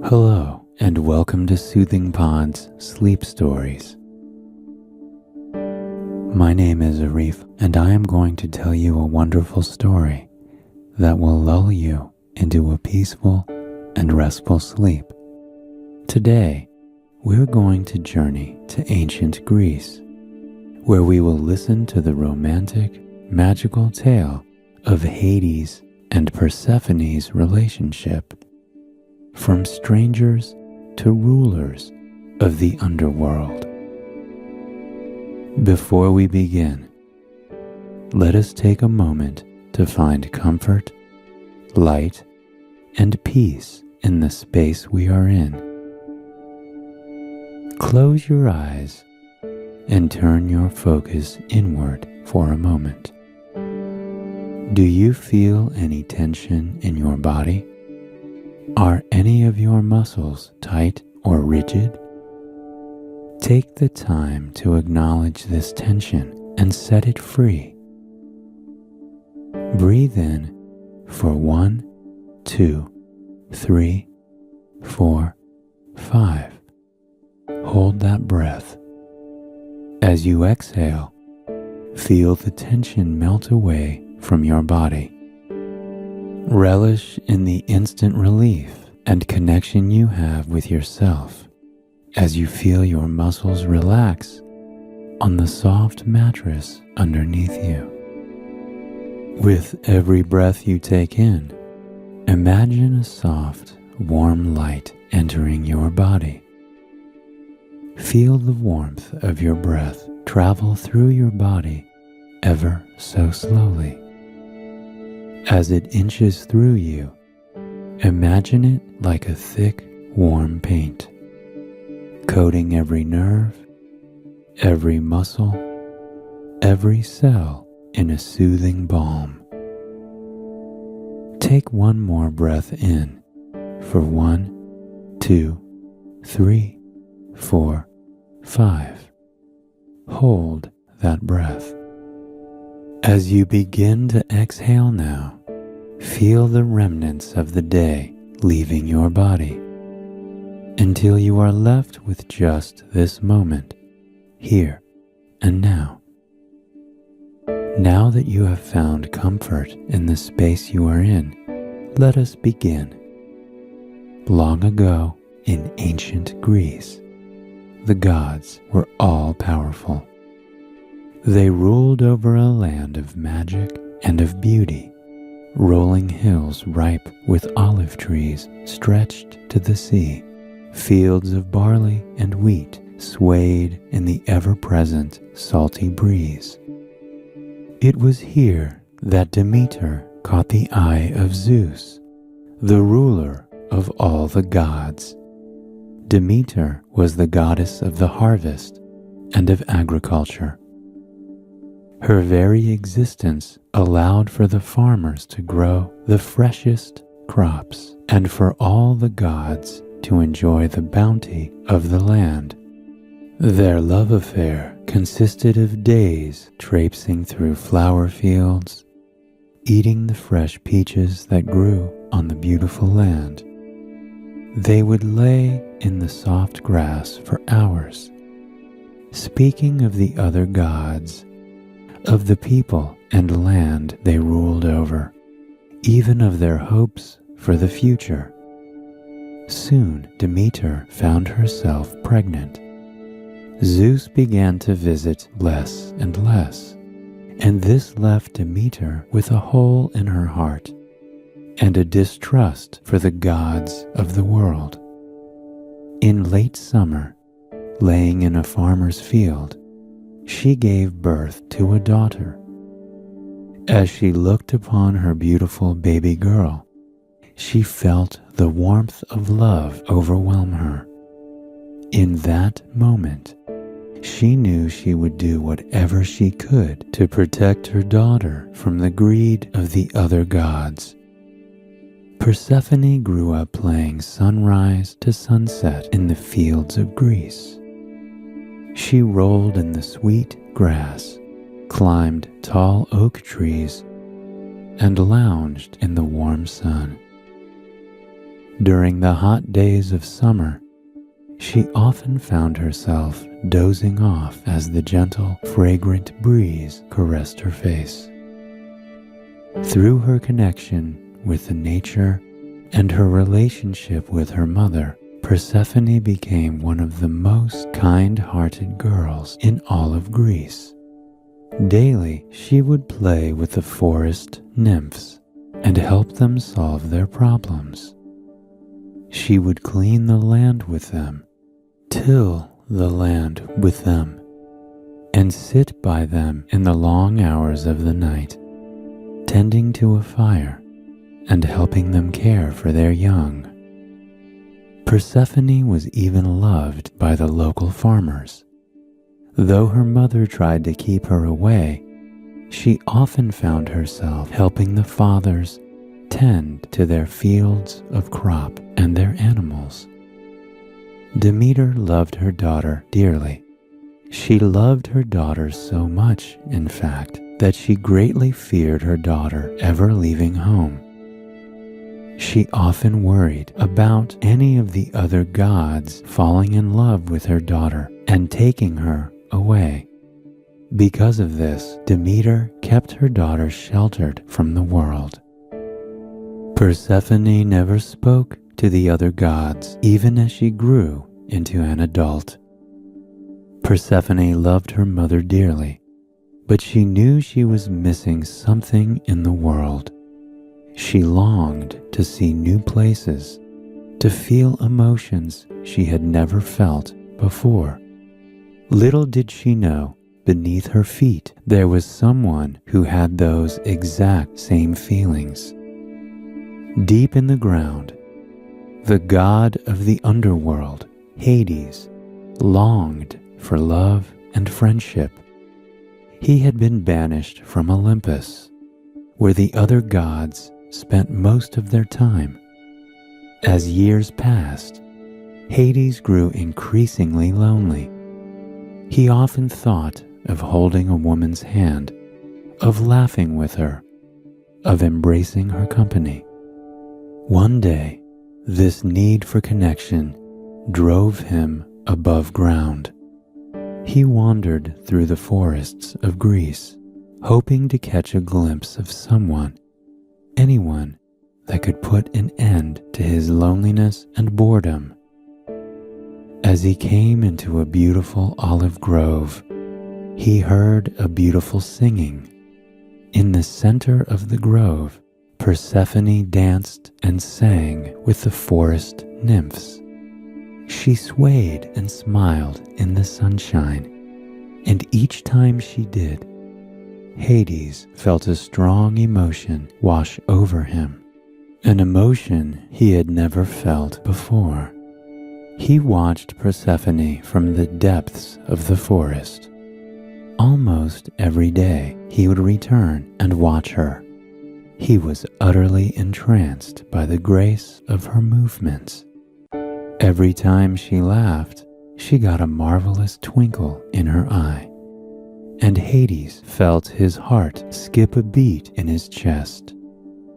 Hello, and welcome to Soothing Pod's Sleep Stories. My name is Arif, and I am going to tell you a wonderful story that will lull you into a peaceful and restful sleep. Today, we're going to journey to ancient Greece, where we will listen to the romantic, magical tale of Hades and Persephone's relationship. From strangers to rulers of the underworld. Before we begin, let us take a moment to find comfort, light, and peace in the space we are in. Close your eyes and turn your focus inward for a moment. Do you feel any tension in your body? Are any of your muscles tight or rigid? Take the time to acknowledge this tension and set it free. Breathe in for 1, 2, 3, 4, 5. Hold that breath. As you exhale, feel the tension melt away from your body. Relish in the instant relief and connection you have with yourself as you feel your muscles relax on the soft mattress underneath you. With every breath you take in, imagine a soft, warm light entering your body. Feel the warmth of your breath travel through your body ever so slowly. As it inches through you, imagine it like a thick, warm paint, coating every nerve, every muscle, every cell in a soothing balm. Take one more breath in for 1, 2, 3, 4, 5. Hold that breath. As you begin to exhale now, feel the remnants of the day leaving your body until you are left with just this moment, here and now. Now that you have found comfort in the space you are in, let us begin. Long ago in ancient Greece, the gods were all powerful. They ruled over a land of magic and of beauty, rolling hills ripe with olive trees stretched to the sea. Fields of barley and wheat swayed in the ever-present salty breeze. It was here that Demeter caught the eye of Zeus, the ruler of all the gods. Demeter was the goddess of the harvest and of agriculture. Her very existence allowed for the farmers to grow the freshest crops and for all the gods to enjoy the bounty of the land. Their love affair consisted of days traipsing through flower fields, eating the fresh peaches that grew on the beautiful land. They would lay in the soft grass for hours, speaking of the other gods, of the people and land they ruled over, even of their hopes for the future. Soon Demeter found herself pregnant. Zeus began to visit less and less, and this left Demeter with a hole in her heart and a distrust for the gods of the world. In late summer, laying in a farmer's field, she gave birth to a daughter. As she looked upon her beautiful baby girl, she felt the warmth of love overwhelm her. In that moment, she knew she would do whatever she could to protect her daughter from the greed of the other gods. Persephone grew up playing sunrise to sunset in the fields of Greece. She rolled in the sweet grass, climbed tall oak trees, and lounged in the warm sun. During the hot days of summer, she often found herself dozing off as the gentle, fragrant breeze caressed her face. Through her connection with the nature and her relationship with her mother, Persephone became one of the most kind-hearted girls in all of Greece. Daily, she would play with the forest nymphs and help them solve their problems. She would clean the land with them, till the land with them, and sit by them in the long hours of the night, tending to a fire and helping them care for their young. Persephone was even loved by the local farmers. Though her mother tried to keep her away, she often found herself helping the fathers tend to their fields of crop and their animals. Demeter loved her daughter dearly. She loved her daughter so much, in fact, that she greatly feared her daughter ever leaving home. She often worried about any of the other gods falling in love with her daughter and taking her away. Because of this, Demeter kept her daughter sheltered from the world. Persephone never spoke to the other gods, even as she grew into an adult. Persephone loved her mother dearly, but she knew she was missing something in the world. She longed to see new places, to feel emotions she had never felt before. Little did she know, beneath her feet there was someone who had those exact same feelings. Deep in the ground, the god of the underworld, Hades, longed for love and friendship. He had been banished from Olympus, where the other gods spent most of their time. As years passed, Hades grew increasingly lonely. He often thought of holding a woman's hand, of laughing with her, of embracing her company. One day, this need for connection drove him above ground. He wandered through the forests of Greece, hoping to catch a glimpse of someone, anyone that could put an end to his loneliness and boredom. As he came into a beautiful olive grove, he heard a beautiful singing. In the center of the grove, Persephone danced and sang with the forest nymphs. She swayed and smiled in the sunshine, and each time she did, Hades felt a strong emotion wash over him, an emotion he had never felt before. He watched Persephone from the depths of the forest. Almost every day he would return and watch her. He was utterly entranced by the grace of her movements. Every time she laughed, she got a marvelous twinkle in her eye, and Hades felt his heart skip a beat in his chest.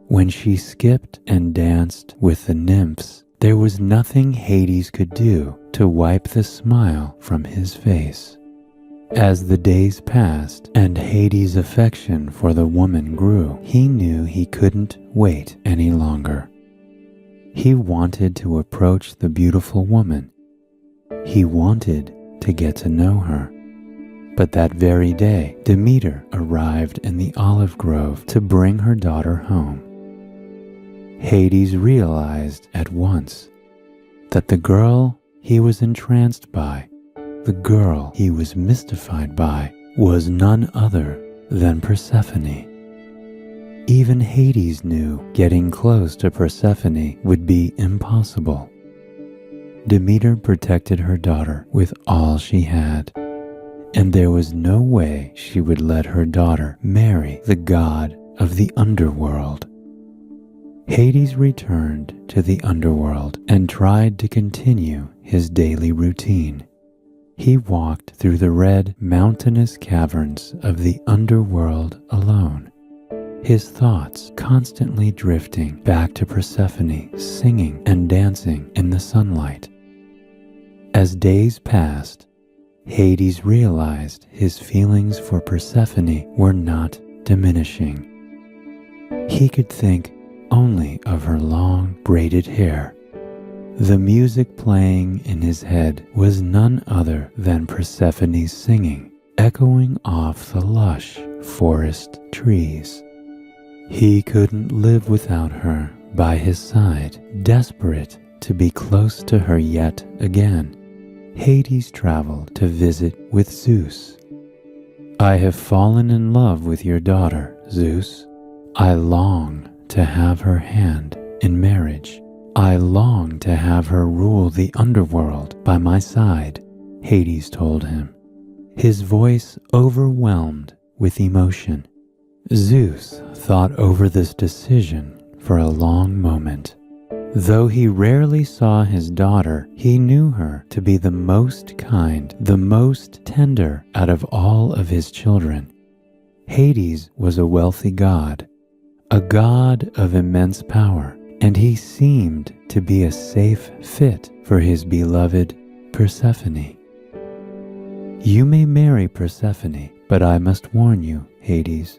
When she skipped and danced with the nymphs, there was nothing Hades could do to wipe the smile from his face. As the days passed and Hades' affection for the woman grew, he knew he couldn't wait any longer. He wanted to approach the beautiful woman. He wanted to get to know her. But that very day, Demeter arrived in the olive grove to bring her daughter home. Hades realized at once that the girl he was entranced by, the girl he was mystified by, was none other than Persephone. Even Hades knew getting close to Persephone would be impossible. Demeter protected her daughter with all she had, and there was no way she would let her daughter marry the god of the underworld. Hades returned to the underworld and tried to continue his daily routine. He walked through the red, mountainous caverns of the underworld alone. his thoughts constantly drifting back to Persephone singing and dancing in the sunlight. As days passed, Hades realized his feelings for Persephone were not diminishing. He could think only of her long braided hair. The music playing in his head was none other than Persephone's singing, echoing off the lush forest trees. He couldn't live without her by his side, desperate to be close to her yet again. Hades traveled to visit with Zeus. "I have fallen in love with your daughter, Zeus. I long to have her hand in marriage. I long to have her rule the underworld by my side," Hades told him, his voice overwhelmed with emotion. Zeus thought over this decision for a long moment. Though he rarely saw his daughter, he knew her to be the most kind, the most tender out of all of his children. Hades was a wealthy god, a god of immense power, and he seemed to be a safe fit for his beloved Persephone. "You may marry Persephone, but I must warn you, Hades.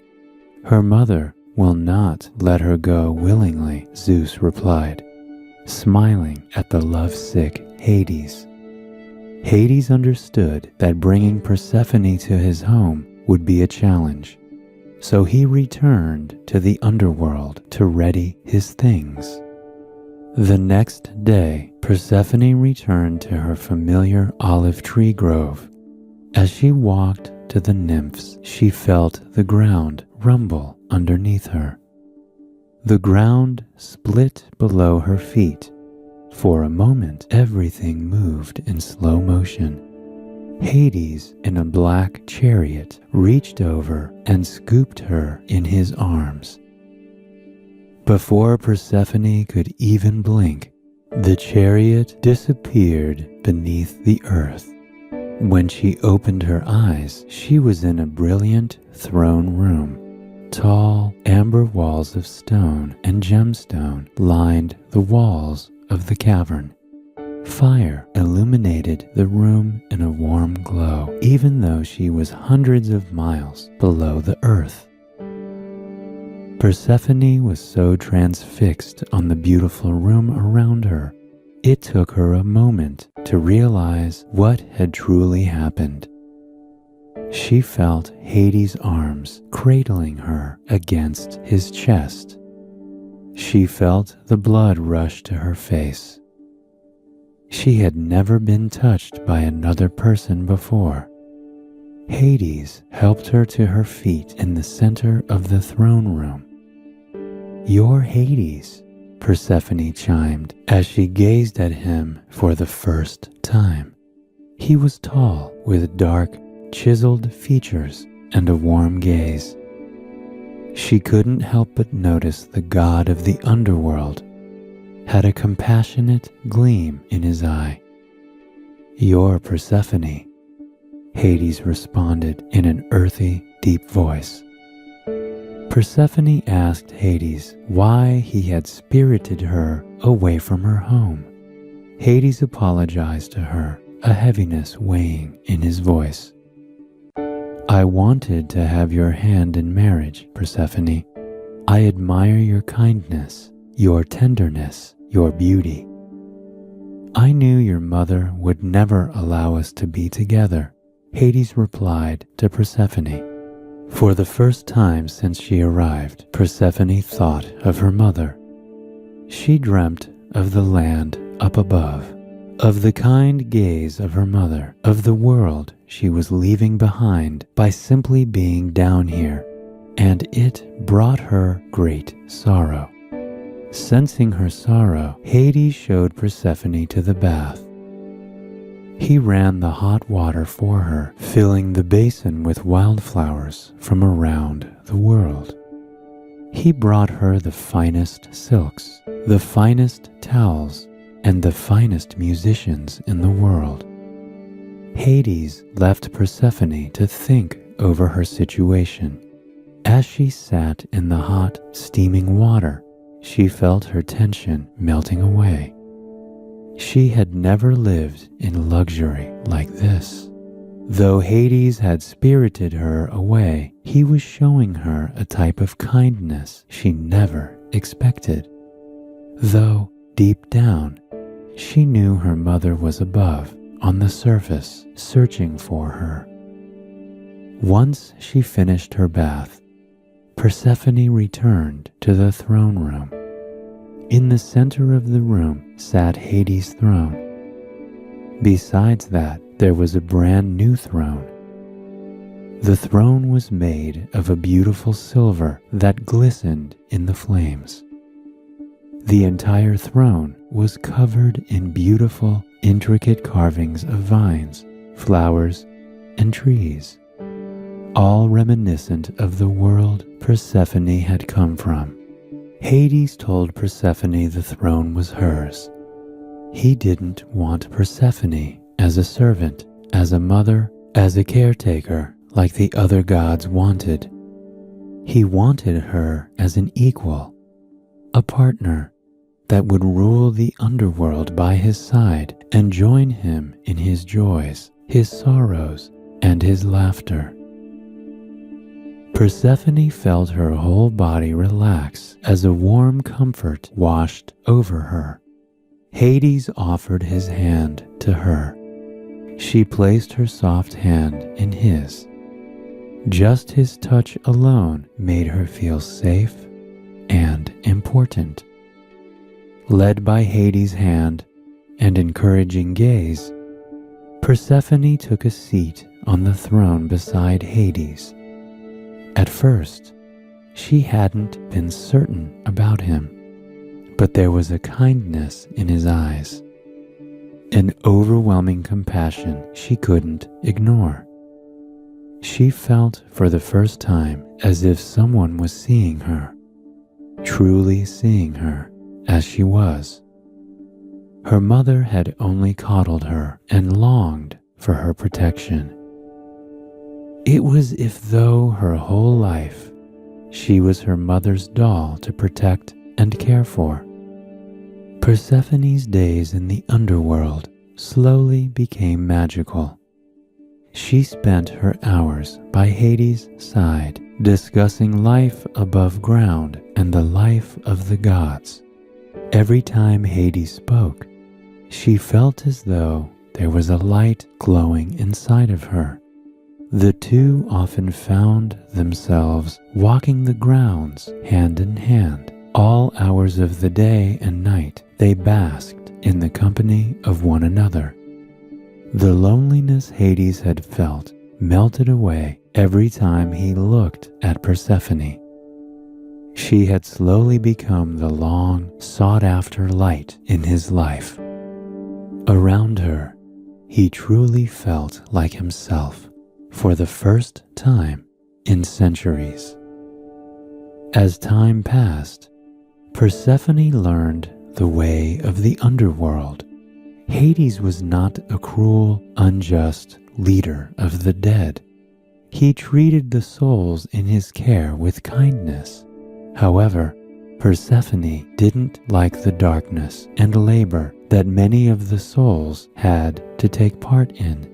Her mother will not let her go willingly," Zeus replied, smiling at the lovesick Hades. Hades understood that bringing Persephone to his home would be a challenge, so he returned to the underworld to ready his things. The next day, Persephone returned to her familiar olive tree grove. As she walked to the nymphs, she felt the ground rumble underneath her. The ground split below her feet. For a moment, everything moved in slow motion. Hades, in a black chariot, reached over and scooped her in his arms. Before Persephone could even blink, the chariot disappeared beneath the earth. When she opened her eyes, she was in a brilliant throne room. Tall, amber walls of stone and gemstone lined the walls of the cavern. Fire illuminated the room in a warm glow, even though she was hundreds of miles below the earth. Persephone was so transfixed on the beautiful room around her, it took her a moment to realize what had truly happened. She felt Hades' arms cradling her against his chest. She felt the blood rush to her face. She had never been touched by another person before. Hades helped her to her feet in the center of the throne room. "You're Hades," Persephone chimed as she gazed at him for the first time. He was tall, with dark, chiseled features and a warm gaze. She couldn't help but notice the god of the underworld had a compassionate gleam in his eye. "You're Persephone," Hades responded in an earthy, deep voice. Persephone asked Hades why he had spirited her away from her home. Hades apologized to her, a heaviness weighing in his voice. "I wanted to have your hand in marriage, Persephone. I admire your kindness, your tenderness, your beauty. I knew your mother would never allow us to be together," Hades replied to Persephone. For the first time since she arrived, Persephone thought of her mother. She dreamt of the land up above, of the kind gaze of her mother, of the world she was leaving behind by simply being down here, and it brought her great sorrow. Sensing her sorrow, Hades showed Persephone to the bath. He ran the hot water for her, filling the basin with wildflowers from around the world. He brought her the finest silks, the finest towels, and the finest musicians in the world. Hades left Persephone to think over her situation. As she sat in the hot, steaming water, she felt her tension melting away. She had never lived in luxury like this. Though Hades had spirited her away, he was showing her a type of kindness she never expected. Though, deep down, she knew her mother was above, on the surface, searching for her. Once she finished her bath, Persephone returned to the throne room. In the center of the room sat Hades' throne. Besides that, there was a brand new throne. The throne was made of a beautiful silver that glistened in the flames. The entire throne was covered in beautiful, intricate carvings of vines, flowers, and trees, all reminiscent of the world Persephone had come from. Hades told Persephone the throne was hers. He didn't want Persephone as a servant, as a mother, as a caretaker, like the other gods wanted. He wanted her as an equal, a partner that would rule the underworld by his side and join him in his joys, his sorrows, and his laughter. Persephone felt her whole body relax as a warm comfort washed over her. Hades offered his hand to her. She placed her soft hand in his. Just his touch alone made her feel safe and important. Led by Hades' hand and encouraging gaze, Persephone took a seat on the throne beside Hades. At first, she hadn't been certain about him, but there was a kindness in his eyes, an overwhelming compassion she couldn't ignore. She felt for the first time as if someone was seeing her, truly seeing her as she was. Her mother had only coddled her and longed for her protection. It was as though her whole life she was her mother's doll to protect and care for. Persephone's days in the underworld slowly became magical. She spent her hours by Hades' side, discussing life above ground and the life of the gods. Every time Hades spoke, she felt as though there was a light glowing inside of her. The two often found themselves walking the grounds hand in hand. All hours of the day and night they basked in the company of one another. The loneliness Hades had felt melted away every time he looked at Persephone. She had slowly become the long, sought-after light in his life. Around her, he truly felt like himself for the first time in centuries. As time passed, Persephone learned the way of the underworld. Hades was not a cruel, unjust leader of the dead. He treated the souls in his care with kindness. However, Persephone didn't like the darkness and labor that many of the souls had to take part in.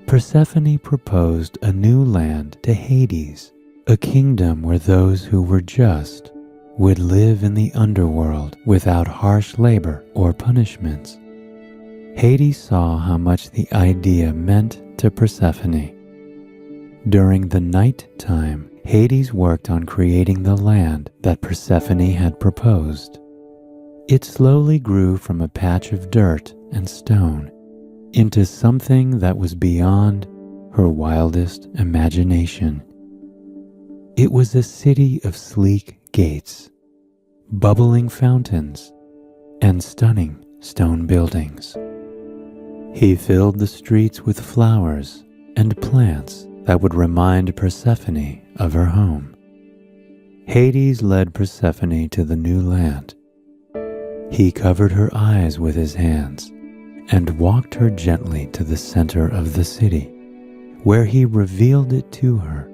Persephone proposed a new land to Hades, a kingdom where those who were just would live in the underworld without harsh labor or punishments. Hades saw how much the idea meant to Persephone. During the night time, Hades worked on creating the land that Persephone had proposed. It slowly grew from a patch of dirt and stone into something that was beyond her wildest imagination. It was a city of sleek gates, bubbling fountains, and stunning stone buildings. He filled the streets with flowers and plants that would remind Persephone of her home. Hades led Persephone to the new land. He covered her eyes with his hands and walked her gently to the center of the city, where he revealed it to her.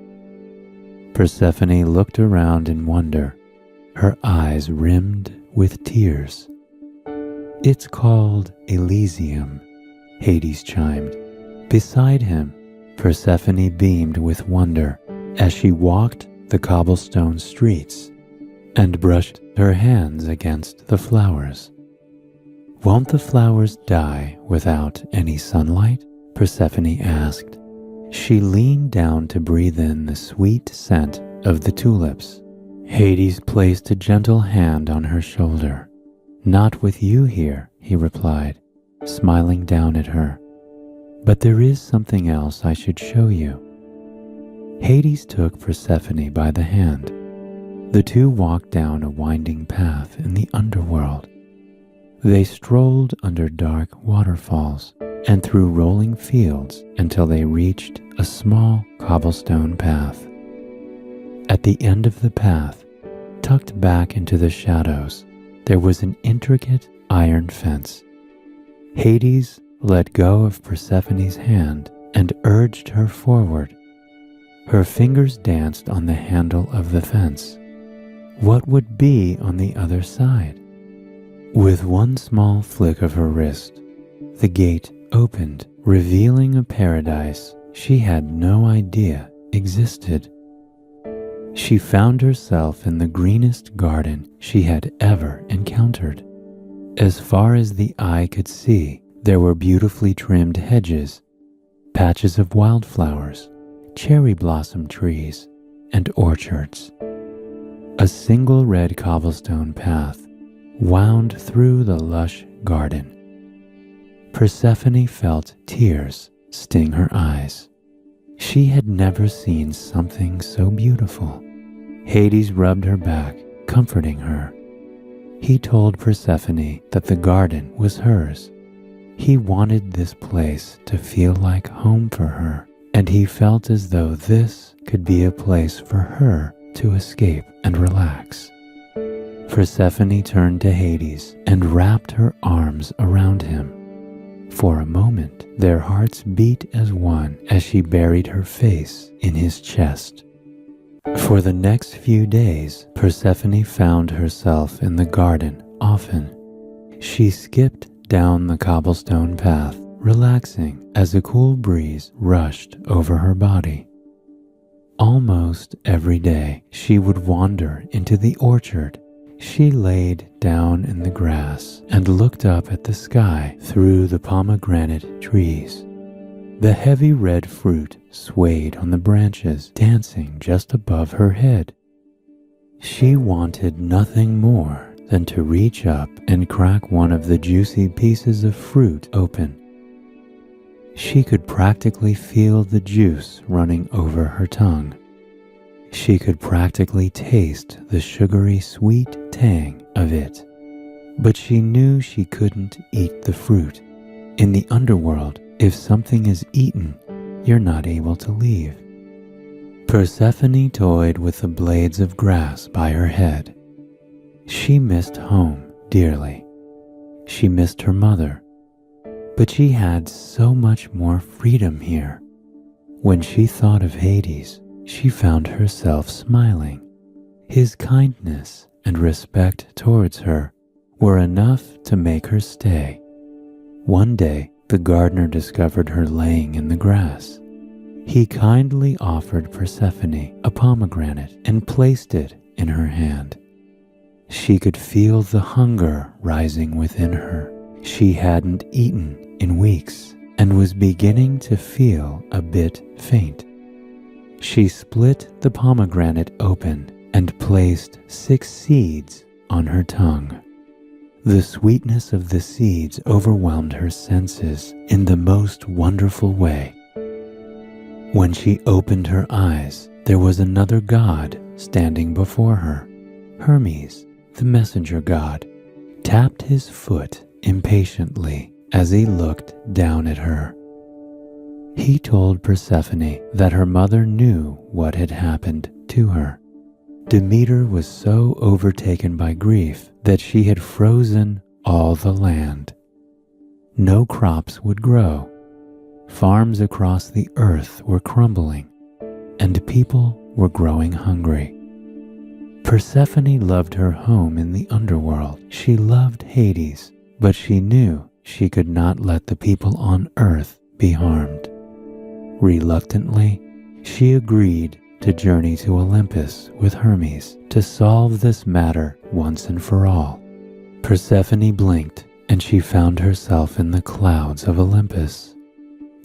Persephone looked around in wonder, her eyes rimmed with tears. "It's called Elysium," Hades chimed. Beside him, Persephone beamed with wonder as she walked the cobblestone streets and brushed her hands against the flowers. "Won't the flowers die without any sunlight?" Persephone asked. She leaned down to breathe in the sweet scent of the tulips. Hades placed a gentle hand on her shoulder. "Not with you here," he replied, smiling down at her. "But there is something else I should show you." Hades took Persephone by the hand. The two walked down a winding path in the underworld. They strolled under dark waterfalls and through rolling fields until they reached a small cobblestone path. At the end of the path, tucked back into the shadows, there was an intricate iron fence. Hades let go of Persephone's hand and urged her forward. Her fingers danced on the handle of the fence. What would be on the other side? With one small flick of her wrist, the gate opened, revealing a paradise she had no idea existed. She found herself in the greenest garden she had ever encountered. As far as the eye could see, there were beautifully trimmed hedges, patches of wildflowers, cherry blossom trees, and orchards. A single red cobblestone path wound through the lush garden. Persephone felt tears sting her eyes. She had never seen something so beautiful. Hades rubbed her back, comforting her. He told Persephone that the garden was hers. He wanted this place to feel like home for her, and he felt as though this could be a place for her to escape and relax. Persephone turned to Hades and wrapped her arms around him. For a moment, their hearts beat as one as she buried her face in his chest. For the next few days, Persephone found herself in the garden often. She skipped down the cobblestone path, relaxing as a cool breeze rushed over her body. Almost every day, she would wander into the orchard. She laid down in the grass and looked up at the sky through the pomegranate trees. The heavy red fruit swayed on the branches, dancing just above her head. She wanted nothing more than to reach up and crack one of the juicy pieces of fruit open. She could practically feel the juice running over her tongue. She could practically taste the sugary sweet tang of it. But she knew she couldn't eat the fruit. In the underworld, if something is eaten, you're not able to leave. Persephone toyed with the blades of grass by her head. She missed home dearly. She missed her mother. But she had so much more freedom here. When she thought of Hades, she found herself smiling. His kindness and respect towards her were enough to make her stay. One day, the gardener discovered her laying in the grass. He kindly offered Persephone a pomegranate and placed it in her hand. She could feel the hunger rising within her. She hadn't eaten in weeks and was beginning to feel a bit faint. She split the pomegranate open and placed 6 seeds on her tongue. The sweetness of the seeds overwhelmed her senses in the most wonderful way. When she opened her eyes, there was another god standing before her. Hermes, the messenger god, tapped his foot impatiently as he looked down at her. He told Persephone that her mother knew what had happened to her. Demeter was so overtaken by grief that she had frozen all the land. No crops would grow. Farms across the earth were crumbling, and people were growing hungry. Persephone loved her home in the underworld. She loved Hades, but she knew she could not let the people on earth be harmed. Reluctantly, she agreed to journey to Olympus with Hermes to solve this matter once and for all. Persephone blinked, and she found herself in the clouds of Olympus.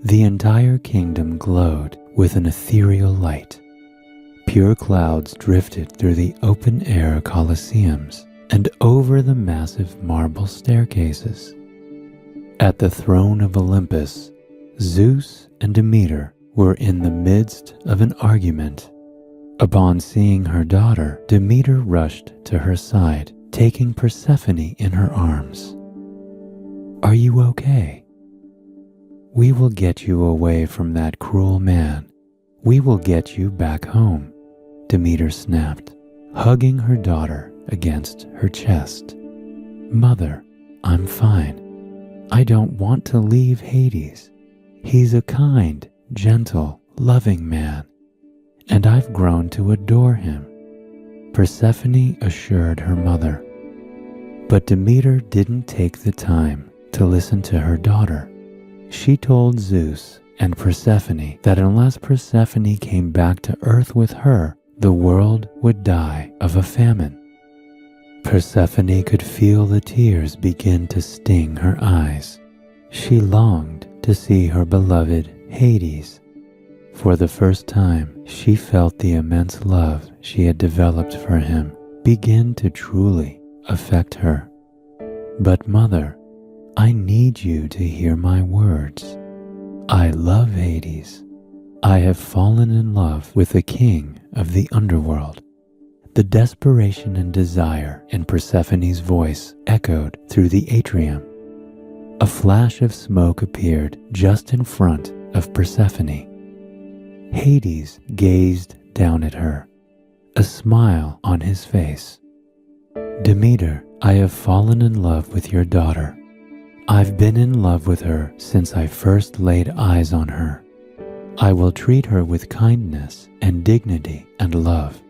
The entire kingdom glowed with an ethereal light. Pure clouds drifted through the open-air colosseums and over the massive marble staircases. At the throne of Olympus, Zeus and Demeter were in the midst of an argument. Upon seeing her daughter, Demeter rushed to her side, taking Persephone in her arms. "Are you okay? We will get you away from that cruel man. We will get you back home," Demeter snapped, hugging her daughter against her chest. "Mother, I'm fine. I don't want to leave Hades. He's a kind, gentle, loving man, and I've grown to adore him," Persephone assured her mother. But Demeter didn't take the time to listen to her daughter. She told Zeus and Persephone that unless Persephone came back to Earth with her, the world would die of a famine. Persephone could feel the tears begin to sting her eyes. She longed to see her beloved Hades. For the first time, she felt the immense love she had developed for him begin to truly affect her. "But mother, I need you to hear my words. I love Hades. I have fallen in love with the king of the underworld." The desperation and desire in Persephone's voice echoed through the atrium. A flash of smoke appeared just in front of Persephone. Hades gazed down at her, a smile on his face. "Demeter, I have fallen in love with your daughter. I've been in love with her since I first laid eyes on her. I will treat her with kindness and dignity and love.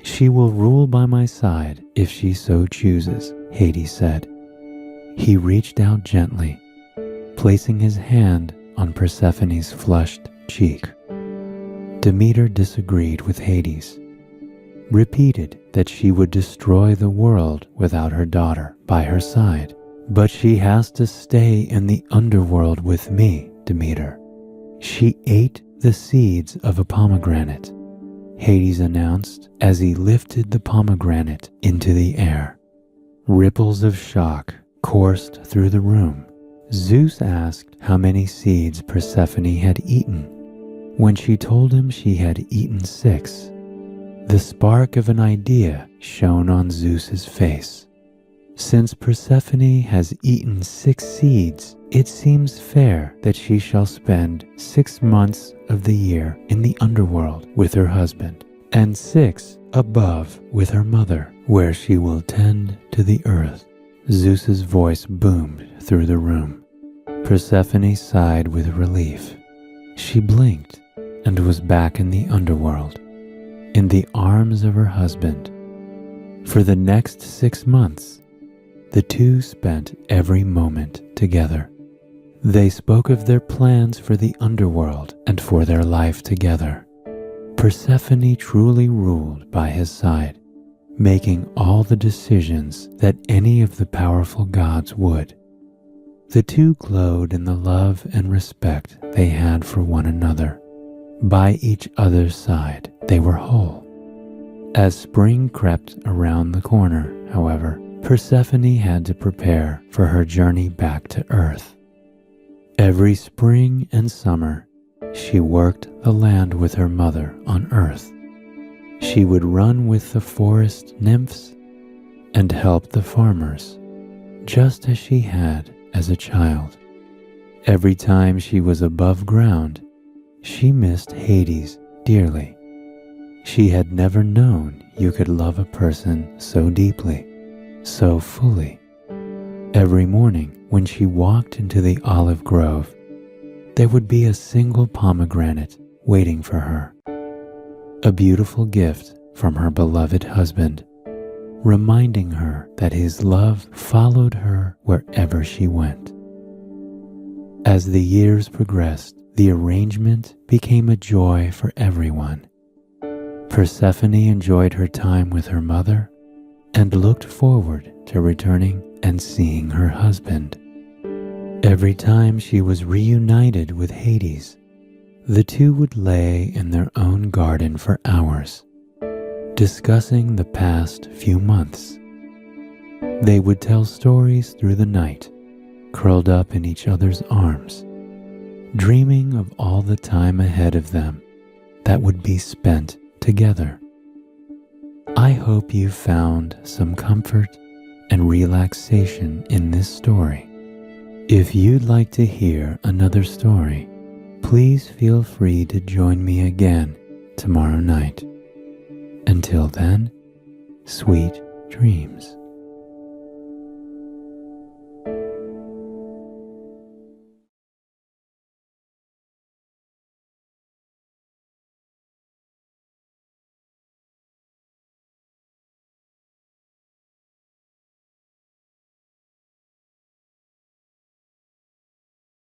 She will rule by my side if she so chooses," Hades said. He reached out gently, placing his hand on Persephone's flushed cheek. Demeter disagreed with Hades, repeated that she would destroy the world without her daughter by her side. "But she has to stay in the underworld with me, Demeter. She ate the seeds of a pomegranate," Hades announced as he lifted the pomegranate into the air. Ripples of shock coursed through the room. Zeus asked how many seeds Persephone had eaten. When she told him she had eaten 6, the spark of an idea shone on Zeus's face. "Since Persephone has eaten 6 seeds, it seems fair that she shall spend 6 months of the year in the underworld with her husband, and 6 above with her mother, where she will tend to the earth." Zeus's voice boomed through the room. Persephone sighed with relief. She blinked and was back in the underworld, in the arms of her husband. For the next 6 months, the two spent every moment together. They spoke of their plans for the underworld and for their life together. Persephone truly ruled by his side, making all the decisions that any of the powerful gods would. The two glowed in the love and respect they had for one another. By each other's side, they were whole. As spring crept around the corner, however, Persephone had to prepare for her journey back to Earth. Every spring and summer, she worked the land with her mother on Earth. She would run with the forest nymphs and help the farmers, just as she had as a child. Every time she was above ground, she missed Hades dearly. She had never known you could love a person so deeply, so fully. Every morning when she walked into the olive grove, there would be a single pomegranate waiting for her. a beautiful gift from her beloved husband, reminding her that his love followed her wherever she went. As the years progressed, the arrangement became a joy for everyone. Persephone enjoyed her time with her mother and looked forward to returning and seeing her husband. Every time she was reunited with Hades, the two would lay in their own garden for hours, discussing the past few months. They would tell stories through the night, curled up in each other's arms, dreaming of all the time ahead of them that would be spent together. I hope you found some comfort and relaxation in this story. If you'd like to hear another story, please feel free to join me again tomorrow night. Until then, sweet dreams.